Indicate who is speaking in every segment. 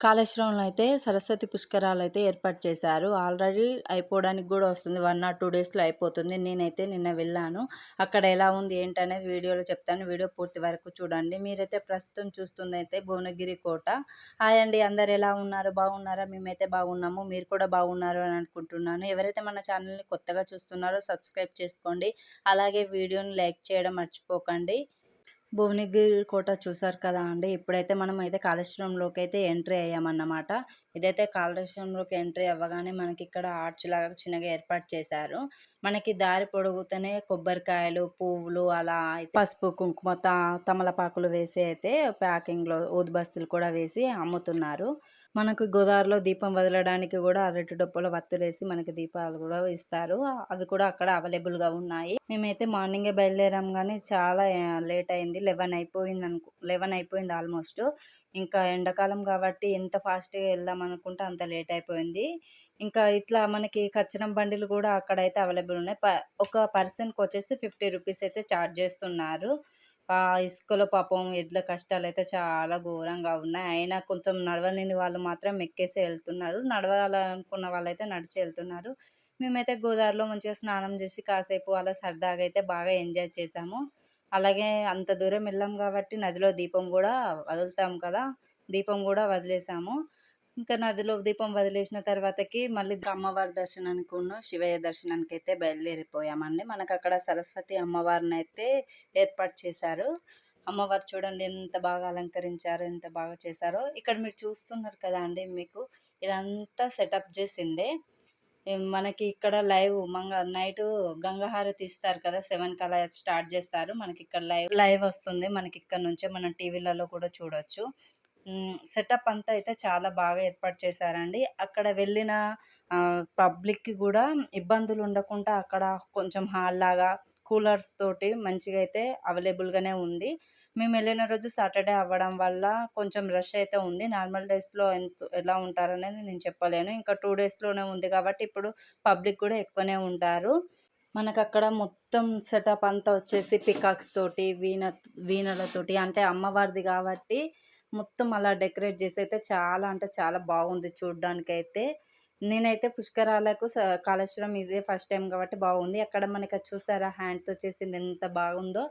Speaker 1: కాళేశ్వరంలో అయితే సరస్వతి పుష్కరాలయితే ఏర్పాటు చేశారు. ఆల్రెడీ అయిపోవడానికి గూడా వస్తుంది. 1 ఆర్ 2 డేస్‌లో అయిపోతుంది. నేనైతే నిన్న వెళ్ళాను. అక్కడ ఎలా ఉంది ఏంటనేది వీడియోలో చెప్తాను. వీడియో పూర్తి వరకు చూడండి. మీరైతే ప్రస్తుతం చూస్తుందయితే భువనగిరి కోట. హాయ్ అండి. అందరూ ఎలా ఉన్నారు? బాగున్నారా? మేమైతే బాగున్నాము. మీరు కూడా బాగున్నారు అని అనుకుంటున్నాను. ఎవరైతే మన ఛానల్‌ని కొత్తగా చూస్తున్నారో సబ్స్క్రైబ్ చేసుకోండి. అలాగే వీడియోని లైక్ చేయడం మర్చిపోకండి. భువనగిరి కోట చూసారు కదా అండి. ఇప్పుడైతే మనమైతే కాళేశ్వరంలోకైతే ఎంట్రీ అయ్యామన్నమాట. ఇదైతే కాళేశ్వరంలోకి ఎంట్రీ అవ్వగానే మనకిక్కడ ఆర్చ్‌లాగా చిన్నగా ఏర్పాటు చేశారు. మనకి దారి పొడుగుతనే కొబ్బరికాయలు, పువ్వులు అలా అయితే పసుపు, కుంకుమ, తమలపాకులు వేసి అయితే ప్యాకింగ్‌లో ఊదుబస్తీలు కూడా వేసి అమ్ముతున్నారు. మనకు గోదావరిలో దీపం వదలడానికి గూడా అరటి డొప్పలో వత్తులేసి మనకి దీపాలు గూడా ఇస్తారు. అవి కూడా అక్కడ అవైలబుల్‌గా ఉన్నాయి. మేమైతే మార్నింగే బయలుదేరాం గానీ చాలా లేట్ అయింది. 11 అయిపోయింది ఆల్మోస్ట్. ఇంకా ఎండాకాలం కాబట్టి ఎంత ఫాస్ట్‌గా వెళ్దాం అనుకుంటే అంత లేట్ అయిపోయింది. ఇంకా ఇట్లా మనకి కచ్చరం బండిలు గూడా అక్కడైతే అవైలబుల్ ఉన్నాయి. ఒక పర్సన్‌కొచ్చేసి 50 రూపీస్ అయితే చార్జ్ చేస్తున్నారు. ఇసుకలో పాపం ఎడ్ల కష్టాలైతే చాలా ఘోరంగా ఉన్నాయి. అయినా కొంచెం నడవలేని వాళ్ళు మాత్రం ఎక్కేసి ఎళ్తున్నారు. నడవాలనుకున్న వాళ్ళైతే నడిచి ఎళ్తున్నారు. మేమైతే గోదావరిలో మంచిగా స్నానం చేసి కాసేపు అలా సరదాగా అయితే బాగా ఎంజాయ్ చేశాము. అలాగే అంత దూరం వెళ్ళాం కాబట్టి నదిలో దీపం గూడా వదులుతాం కదా! దీపం గూడా వదిలేసాము. ఇంకా నదిలో దీపం వదిలేసిన తర్వాతకి మళ్ళీ అమ్మవారి దర్శనానికును, శివయ్య దర్శనానికైతే బయలుదేరిపోయామండి. మనకక్కడ సరస్వతి అమ్మవారినైతే ఏర్పాటు చేశారు. అమ్మవారు చూడండి ఎంత బాగా అలంకరించారో, ఎంత బాగా చేశారో. ఇక్కడ మీరు చూస్తున్నారు కదా అండి మీకు ఇదంతా సెటప్ చేసిందే. మనకి ఇక్కడ లైవ్ నైటు గంగా హారతి ఇస్తారు కదా! 7కి అలా స్టార్ట్ చేస్తారు. మనకిక్కడ లైవ్ లైవ్ వస్తుంది. మనకిక్కడి నుంచే మనం టీవీలలో కూడా చూడొచ్చు. సెటప్ అంతా అయితే చాలా బాగా ఏర్పాటు చేశారండి. అక్కడ వెళ్ళిన పబ్లిక్‌కి గూడా ఇబ్బందులు ఉండకుండా అక్కడ కొంచెం హాల్‌లాగా కూలర్స్ తోటి మంచిగా అయితే అవైలబుల్‌గానే ఉంది. మేమెళ్ళిన రోజు సాటర్‌డే అవ్వడం వల్ల కొంచెం రష్ అయితే ఉంది. నార్మల్ డేస్‌లో ఎలా ఉంటారనేది నేను చెప్పలేను. ఇంకా 2 డేస్‌లోనే ఉంది కాబట్టి ఇప్పుడు పబ్లిక్ గూడా ఎక్కువనే ఉంటారు. మనకక్కడ మొత్తం సెటప్ అంతా వచ్చేసి పికాక్స్ తోటి, వీణలతోటి అంటే అమ్మవారిది గాబట్టి మొత్తం అలా డెకరేట్ జేసైతే చాలా అంటే చాలా బాగుంది చూడ్డానికైతే. నేనైతే పుష్కరాలకు కాళేశ్వరం ఇదే ఫస్ట్ టైమ్ గాబట్టి బాగుంది. అక్కడ మనకది చూసారా హ్యాండ్‌తో చేసింది ఎంత బాగుందో.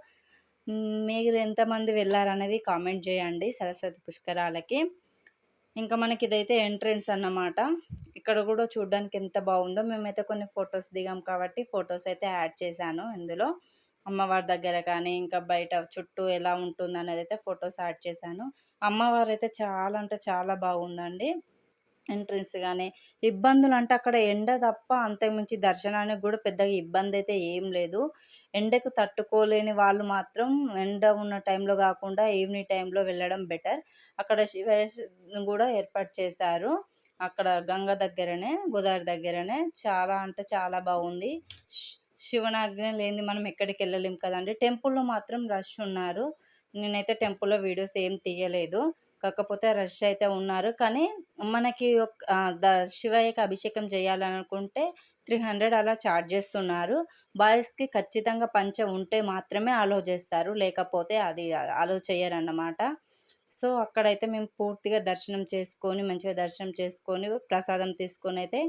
Speaker 1: మీరు ఎంతమంది వెళ్లారనేది కామెంట్ జేయండి సరస్వతి పుష్కరాలకి. ఇంకా మనకిదైతే ఎంట్రన్స్ అన్నమాట. ఇక్కడ గూడా చూడ్డానికి ఎంత బాగుందో. మేమైతే కొన్ని ఫోటోస్ దిగాం కాబట్టి ఫోటోస్ అయితే యాడ్ చేశాను ఇందులో. అమ్మవారి దగ్గర కానీ, ఇంకా బయట చుట్టూ ఎలా ఉంటుందనేదైతే ఫోటోస్ యాడ్ చేశాను. అమ్మవారైతే చాలా అంటే చాలా బాగుందండి. ఎంట్రన్స్ గాని, ఇబ్బందులంటే అక్కడ ఎండ తప్ప అంతకుమించి దర్శనానికి గూడా పెద్దగా ఇబ్బందయితే ఏం లేదు. ఎండకు తట్టుకోలేని వాళ్ళు మాత్రం ఎండ ఉన్న టైంలో గాకుండా ఈవినింగ్ టైంలో వెళ్ళడం బెటర్. అక్కడ గూడా ఏర్పాటు చేశారు. అక్కడ గంగ దగ్గరనే, గోదావరి దగ్గరనే చాలా అంటే చాలా బాగుంది. శి శివునాజ్ఞ లేనిది మనం ఎక్కడికెళ్ళలేం కదండీ! టెంపుల్‌లో మాత్రం రష్ ఉన్నారు. నేనైతే టెంపుల్‌లో వీడియోస్ ఏం తీయలేదు. కాకపోతే రష్ అయితే ఉన్నారు. కానీ మనకి శివయ్యకి అభిషేకం చేయాలనుకుంటే 300 అలా చార్జ్ చేస్తున్నారు. బాయ్స్‌కి ఖచ్చితంగా పంచె ఉంటే మాత్రమే అలో చేస్తారు. లేకపోతే అది అలో చేయరన్నమాట. సో, అక్కడైతే మేము పూర్తిగా దర్శనం చేసుకొని, మంచిగా దర్శనం చేసుకొని, ప్రసాదం తీసుకొనైతే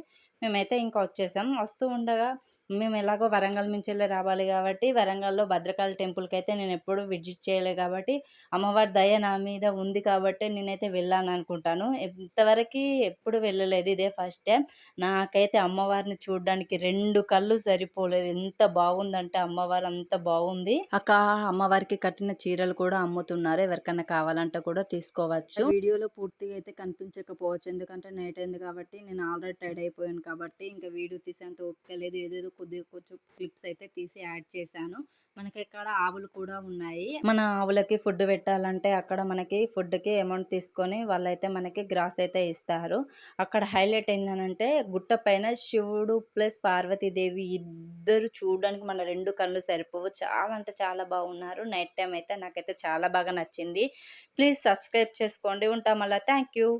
Speaker 1: మేమైతే ఇంకా వచ్చేసాం. వస్తూ ఉండగా మేము ఎలాగో వరంగల్ నుంచెళ్ళే రావాలి కాబట్టి, వరంగల్‌లో భద్రకాళి టెంపుల్‌కైతే నేనెప్పుడూ విజిట్ చేయలే కాబట్టి, అమ్మవారి దయ నా మీద ఉంది కాబట్టే నేనైతే వెళ్ళాననుకుంటాను. ఇంతవరకి ఎప్పుడు వెళ్ళలేదు. ఇదే ఫస్ట్ టైం. నాకైతే అమ్మవారిని చూడ్డానికి 2 కళ్ళు సరిపోలేదు. ఎంత బాగుందంటే అమ్మవారు అంత బాగుంది. అమ్మవారికి కట్టిన చీరలు కూడా అమ్ముతున్నారు. ఎవరికన్నా కావాలంటే కూడా తీసుకోవచ్చు. వీడియోలో పూర్తిగా అయితే కనిపించకపోవచ్చు. ఎందుకంటే నైట్ అయింది కాబట్టి నేను ఆల్రెడీ టైర్డ్ అయిపోయాను కాబట్టి ఇంకా వీడియో తీసేంత ఓపిక లేదు. ఏదేదో కొద్దిగా కొంచెం క్లిప్స్ అయితే తీసి యాడ్ చేశాను. మనకిక్కడ ఆవులు కూడా ఉన్నాయి. మన ఆవులకి ఫుడ్ పెట్టాలంటే అక్కడ మనకి ఫుడ్‌కి అమౌంట్ తీసుకొని వాళ్ళైతే మనకి గ్రాస్ అయితే ఇస్తారు. అక్కడ హైలైట్ ఏందనంటే గుట్ట పైన శివుడు ప్లస్ పార్వతీదేవి ఇద్దరు చూడడానికి మన 2 కళ్ళు సరిపోవు. చాలా అంటే చాలా బాగున్నారు. నైట్ టైమ్ అయితే నాకైతే చాలా బాగా నచ్చింది. ప్లీజ్ సబ్స్క్రైబ్ చేసుకోండి. ఉంటాం మళ్ళా. Thank you.